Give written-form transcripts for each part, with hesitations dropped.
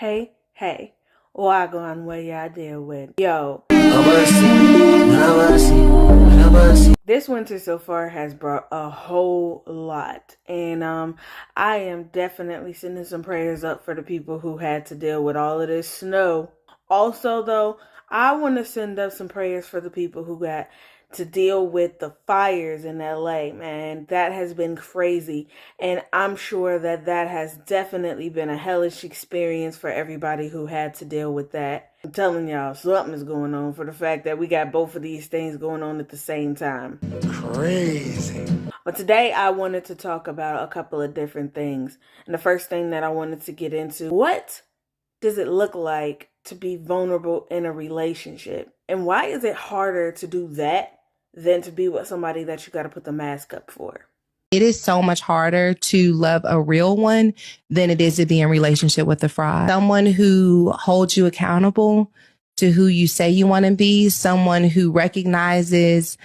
Hey, wagwan where y'all deal with. Yo, this winter so far has brought a whole lot. And I am definitely sending some prayers up for the people who had to deal with all of this snow. Also, though, I want to send up some prayers for the people who got to deal with the fires in LA, man. That has been crazy. And I'm sure that that has definitely been a hellish experience for everybody who had to deal with that. I'm telling y'all, something is going on for the fact that we got both of these things going on at the same time. Crazy. But today I wanted to talk about a couple of different things. And the first thing that I wanted to get into, what does it look like to be vulnerable in a relationship? And why is it harder to do that than to be with somebody that you got to put the mask up for? It is so much harder to love a real one than it is to be in relationship with a fraud. Someone who holds you accountable to who you say you want to be, someone who recognizes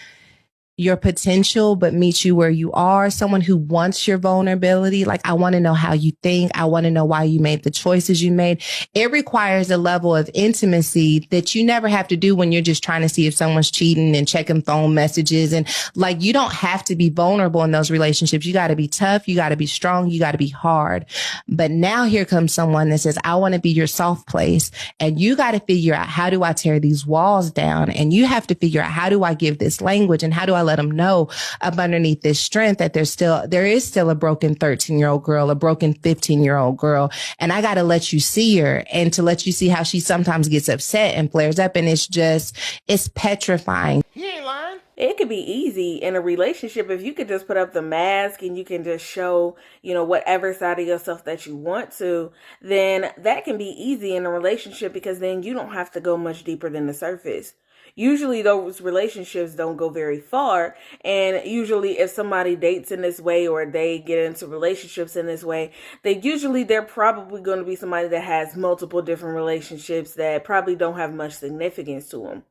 your potential, but meets you where you are, someone who wants your vulnerability. Like, I want to know how you think. I want to know why you made the choices you made. It requires a level of intimacy that you never have to do when you're just trying to see if someone's cheating and checking phone messages. And like, you don't have to be vulnerable in those relationships. You got to be tough. You got to be strong. You got to be hard. But now here comes someone that says, I want to be your soft place. And you got to figure out, how do I tear these walls down? And you have to figure out, how do I give this language, and how do I let them know up underneath this strength that there is still a broken 13-year-old girl, a broken 15-year-old girl. And I got to let you see her, and to let you see how she sometimes gets upset and flares up. And it's petrifying. He ain't lying. It could be easy in a relationship if you could just put up the mask and you can just show, whatever side of yourself that you want to, then that can be easy in a relationship, because then you don't have to go much deeper than the surface. Usually those relationships don't go very far. And usually if somebody dates in this way, or they get into relationships in this way, they're probably going to be somebody that has multiple different relationships that probably don't have much significance to them.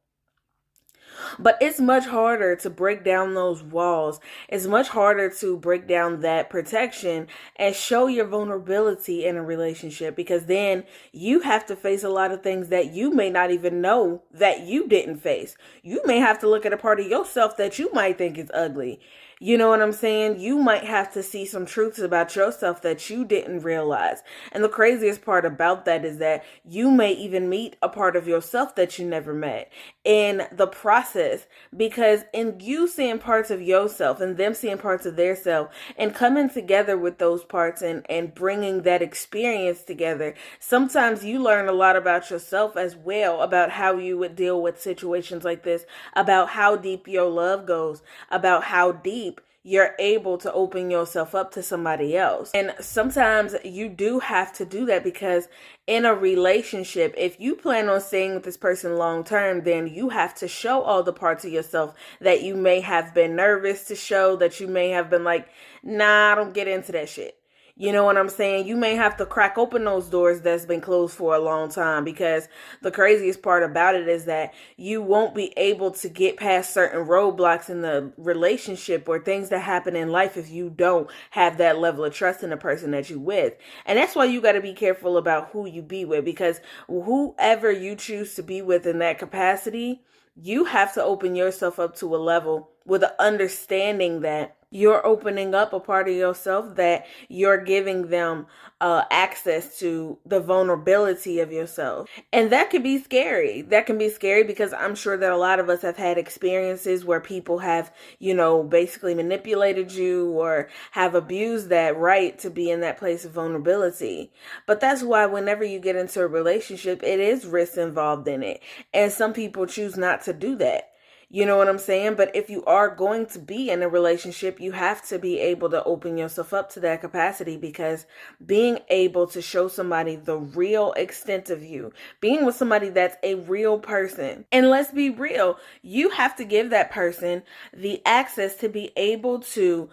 But it's much harder to break down those walls. It's much harder to break down that protection and show your vulnerability in a relationship, because then you have to face a lot of things that you may not even know that you didn't face. You may have to look at a part of yourself that you might think is ugly. You know what I'm saying? You might have to see some truths about yourself that you didn't realize. And the craziest part about that is that you may even meet a part of yourself that you never met in the process, because in you seeing parts of yourself and them seeing parts of their self and coming together with those parts and bringing that experience together, sometimes you learn a lot about yourself as well, about how you would deal with situations like this, about how deep your love goes, about how deep you're able to open yourself up to somebody else. And sometimes you do have to do that, because in a relationship, if you plan on staying with this person long term, then you have to show all the parts of yourself that you may have been nervous to show, that you may have been like, nah, I don't get into that shit. You know what I'm saying? You may have to crack open those doors that's been closed for a long time, because the craziest part about it is that you won't be able to get past certain roadblocks in the relationship or things that happen in life if you don't have that level of trust in the person that you with. And that's why you got to be careful about who you be with, because whoever you choose to be with in that capacity, you have to open yourself up to a level with an understanding that you're opening up a part of yourself, that you're giving them access to the vulnerability of yourself. And that can be scary. That can be scary, because I'm sure that a lot of us have had experiences where people have, basically manipulated you or have abused that right to be in that place of vulnerability. But that's why whenever you get into a relationship, it is risk involved in it. And some people choose not to do that. You know what I'm saying? But if you are going to be in a relationship, you have to be able to open yourself up to that capacity, because being able to show somebody the real extent of you, being with somebody that's a real person, and let's be real, you have to give that person the access to be able to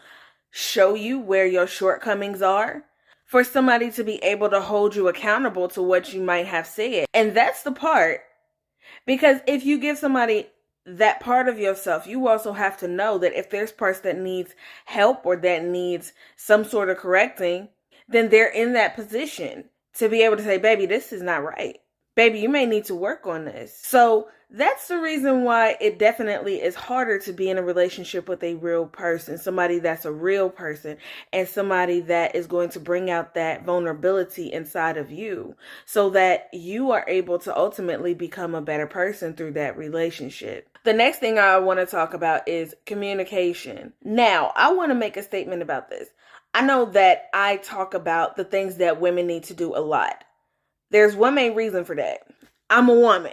show you where your shortcomings are, for somebody to be able to hold you accountable to what you might have said. And that's the part, because if you give somebody that part of yourself, you also have to know that if there's parts that needs help or that needs some sort of correcting, then they're in that position. to be able to say, baby, this is not right. Baby, you may need to work on this. So that's the reason why it definitely is harder to be in a relationship with a real person, somebody that's a real person, and somebody that is going to bring out that vulnerability inside of you so that you are able to ultimately become a better person through that relationship. The next thing I want to talk about is communication. Now, I want to make a statement about this. I know that I talk about the things that women need to do a lot. There's one main reason for that. I'm a woman.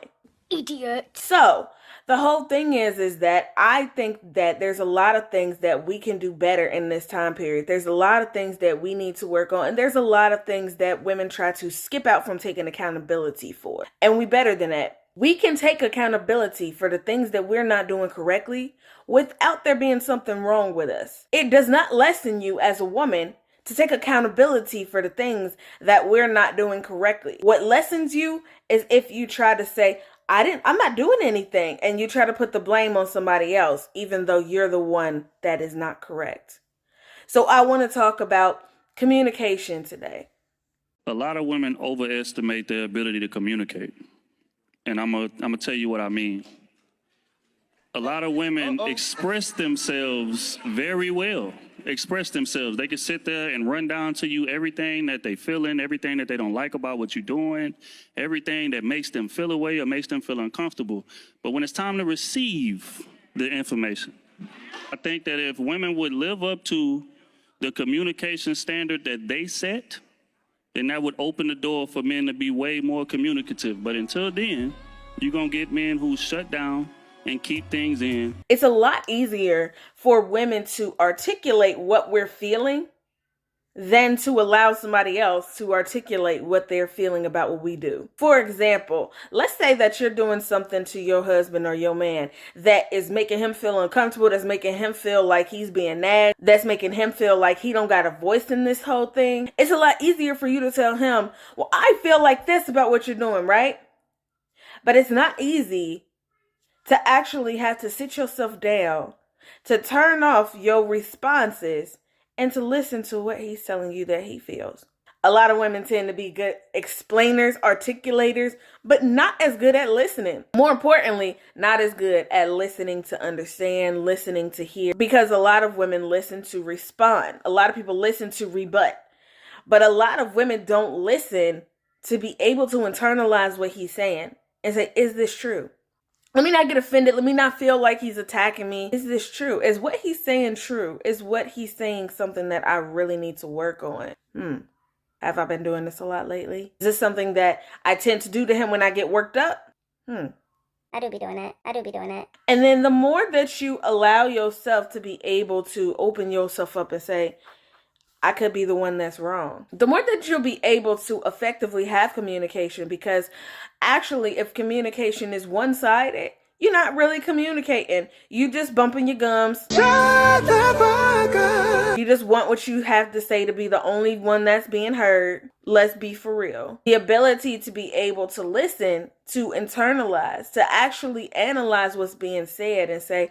Idiot. So the whole thing is that I think that there's a lot of things that we can do better in this time period. There's a lot of things that we need to work on. And there's a lot of things that women try to skip out from taking accountability for. And we better than that. We can take accountability for the things that we're not doing correctly without there being something wrong with us. It does not lessen you as a woman to take accountability for the things that we're not doing correctly. What lessens you is if you try to say, I'm not doing anything, and you try to put the blame on somebody else, even though you're the one that is not correct. So I want to talk about communication today. A lot of women overestimate their ability to communicate. And I'm gonna tell you what I mean. A lot of women express themselves very well. Express themselves. They can sit there and run down to you everything that they feeling, everything that they don't like about what you're doing, everything that makes them feel away or makes them feel uncomfortable. But when it's time to receive the information, I think that if women would live up to the communication standard that they set, then that would open the door for men to be way more communicative. But until then, you're going to get men who shut down and keep things in. It's a lot easier for women to articulate what we're feeling than to allow somebody else to articulate what they're feeling about what we do. For example, let's say that you're doing something to your husband or your man that is making him feel uncomfortable, that's making him feel like he's being nagged, that's making him feel like he don't got a voice in this whole thing. It's a lot easier for you to tell him, well, I feel like this about what you're doing, right? But it's not easy to actually have to sit yourself down, to turn off your responses, and to listen to what he's telling you that he feels. A lot of women tend to be good explainers, articulators, but not as good at listening. More importantly, not as good at listening to understand, listening to hear, because a lot of women listen to respond. A lot of people listen to rebut, but a lot of women don't listen to be able to internalize what he's saying and say, is this true? Let me not get offended. Let me not feel like he's attacking me. Is this true? Is what he's saying true? Is what he's saying something that I really need to work on? Have I been doing this a lot lately? Is this something that I tend to do to him when I get worked up? I do be doing it. And then the more that you allow yourself to be able to open yourself up and say, I could be the one that's wrong, the more that you'll be able to effectively have communication, because actually if communication is one-sided, you're not really communicating. You just bumping your gums. Shut the fuck up. You just want what you have to say to be the only one that's being heard. Let's be for real. The ability to be able to listen, to internalize, to actually analyze what's being said and say,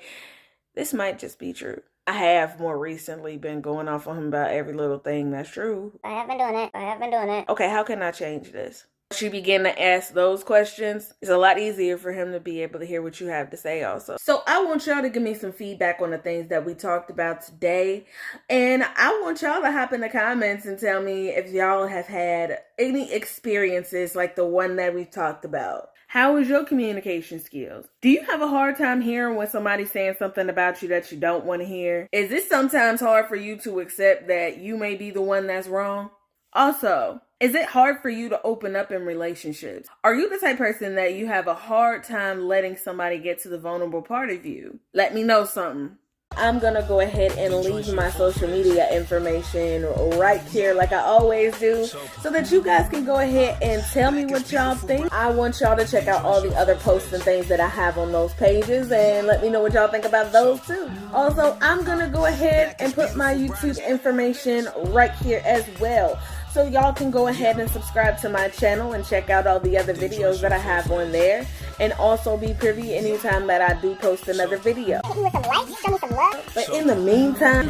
this might just be true. I have more recently been going off on him about every little thing that's true. I have been doing it. Okay, how can I change this? Once you begin to ask those questions, it's a lot easier for him to be able to hear what you have to say also. So I want y'all to give me some feedback on the things that we talked about today. And I want y'all to hop in the comments and tell me if y'all have had any experiences like the one that we talked about. How is your communication skills? Do you have a hard time hearing when somebody's saying something about you that you don't want to hear? Is it sometimes hard for you to accept that you may be the one that's wrong? Also, is it hard for you to open up in relationships? Are you the type of person that you have a hard time letting somebody get to the vulnerable part of you? Let me know something. I'm going to go ahead and leave my social media information right here like I always do, so that you guys can go ahead and tell me what y'all think. I want y'all to check out all the other posts and things that I have on those pages and let me know what y'all think about those too. Also, I'm going to go ahead and put my YouTube information right here as well, so y'all can go ahead and subscribe to my channel and check out all the other videos that I have on there, and also be privy anytime that I do post another video. Hit me with some likes, show me some love. But in the meantime,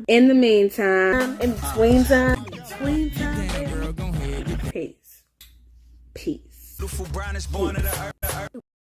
in between time, Peace. Beautiful brown is born of the earth.